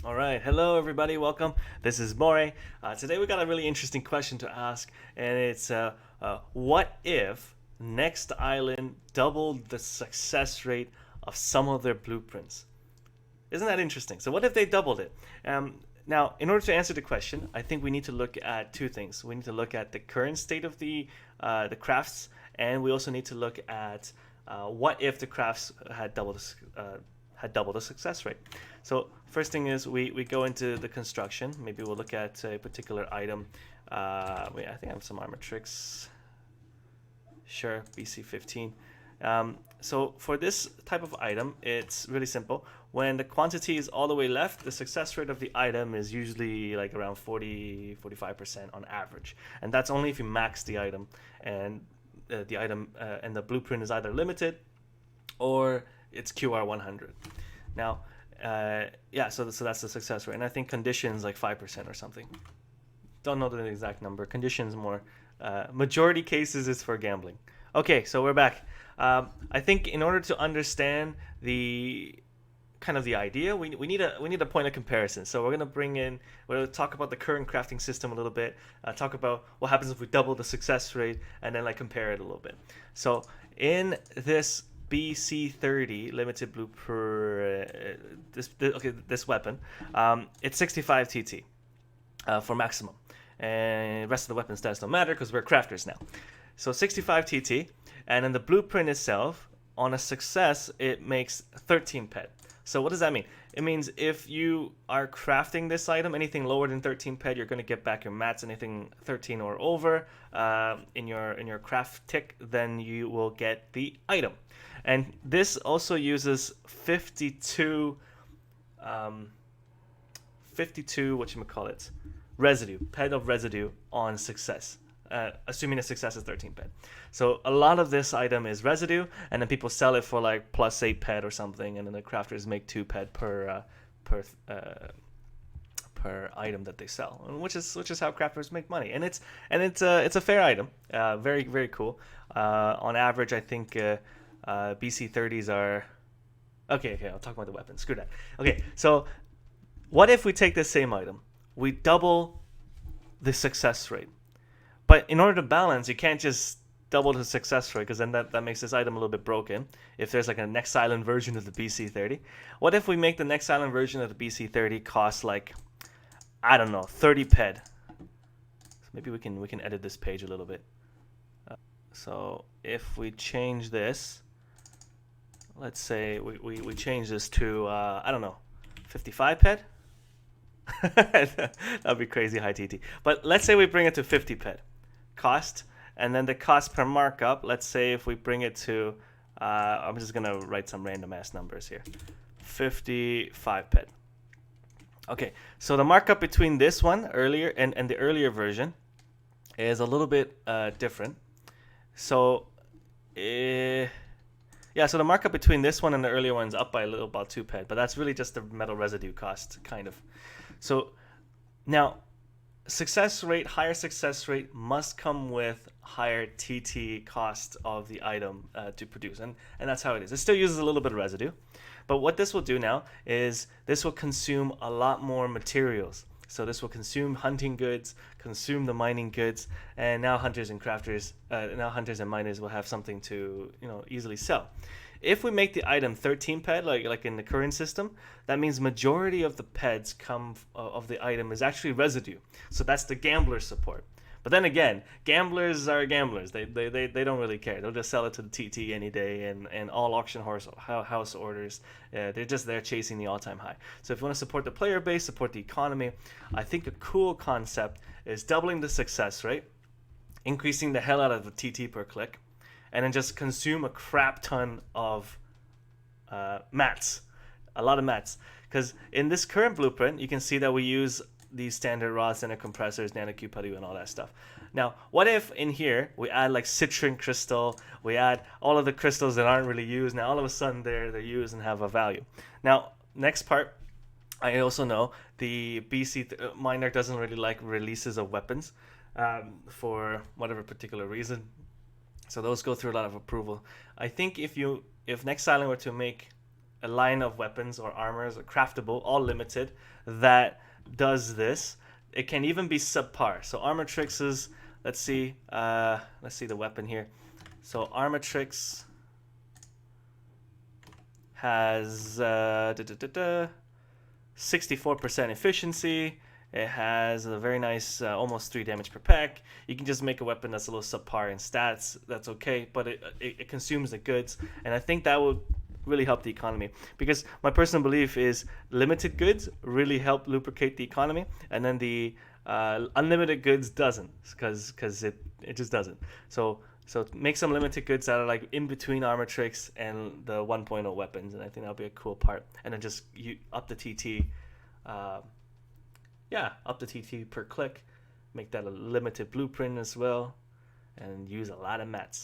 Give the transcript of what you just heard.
All right, hello everybody, welcome. This is More. Today we got a really interesting question to ask, and it's what if Next Island doubled the success rate of some of their blueprints? Isn't that interesting? So, what if they doubled it? Now, in order to answer the question, I think we need to look at two things. We need to look at the current state of the crafts, and we also need to look at what if the crafts had doubled the success rate. So first thing is we go into the construction. Maybe we'll look at a particular item. Wait, I think I have some armor tricks. Sure, BC 15. So for this type of item, it's really simple. When the quantity is all the way left, the success rate of the item is usually like around 45% on average. And that's only if you max the item. And the item and the blueprint is either limited or it's QR 100. Now, yeah, so that's the success rate. And I think conditions like 5% or something. Don't know the exact number. Conditions more. Majority cases is for gambling. Okay, so we're back. I think in order to understand the kind of the idea, we need a point of comparison. So we're gonna talk about the current crafting system a little bit. Talk about what happens if we double the success rate, and then like compare it a little bit. So in this BC30 limited blue per this weapon, it's 65 TT for maximum, and the rest of the weapon stats don't matter because we're crafters now. So 65 TT, and then the blueprint itself on a success it makes 13 pet. So what does that mean? It means if you are crafting this item, anything lower than 13 pet, you're going to get back your mats. Anything 13 or over in your craft tick, then you will get the item. And this also uses 52 whatchamacallit, residue, pet of residue on success. Assuming the success is 13 pet. So a lot of this item is residue, and then people sell it for like plus 8 pet or something, and then the crafters make 2 pet per item that they sell, which is how crafters make money. And it's a fair item, very very cool. On average, I think BC 30s are okay. I'll talk about the weapons. Screw that. Okay, so what if we take the same item, we double the success rate? But in order to balance, you can't just double the success rate because then that makes this item a little bit broken. If there's like a Next Island version of the BC30, what if we make the Next Island version of the BC30 cost like, I don't know, 30 ped? So maybe we can edit this page a little bit. So if we change this, let's say we change this to I don't know, 55 ped. That'd be crazy high TT. But let's say we bring it to 50 ped cost, and then the cost per markup, let's say if we bring it to I'm just gonna write some random ass numbers here, 55 ped. Okay, so the markup between this one earlier and the earlier version is a little bit different. So yeah, so the markup between this one and the earlier one is up by a little, about 2 ped, but that's really just the metal residue cost, kind of. So now higher success rate must come with higher TT cost of the item to produce, and that's how it is. It still uses a little bit of residue, but what this will do now is this will consume a lot more materials. So this will consume hunting goods, consume the mining goods, and now hunters and miners will have something to easily sell. If we make the item 13 ped, like in the current system, that means majority of the peds of the item is actually residue. So that's the gambler support. But then again, gamblers are gamblers. They don't really care. They'll just sell it to the TT any day, and all auction house orders. They're just there chasing the all-time high. So if you want to support the player base, support the economy, I think a cool concept is doubling the success rate, increasing the hell out of the TT per click, and then just consume a crap ton of mats, a lot of mats. Because in this current blueprint, you can see that we use these standard raw center compressors, nanocube putty, and all that stuff. Now, what if in here we add like citrin crystal, we add all of the crystals that aren't really used, now all of a sudden they're used and have a value. Now, next part, I also know the BC miner doesn't really like releases of weapons for whatever particular reason. So those go through a lot of approval. I think if Next Island were to make a line of weapons or armors or craftable, all limited, that does this. It can even be subpar. So Armatrix is, let's see the weapon here. So Armatrix has 64% efficiency. It has a very nice almost 3 damage per pack. You can just make a weapon that's a little subpar in stats. That's okay, but it consumes the goods, and I think that would really help the economy, because my personal belief is limited goods really help lubricate the economy, and then the unlimited goods doesn't, because it just doesn't. So make some limited goods that are like in between Armatrix and the 1.0 weapons, and I think that'll be a cool part. And then just up the TT. Up the TT per click, make that a limited blueprint as well, and use a lot of mats.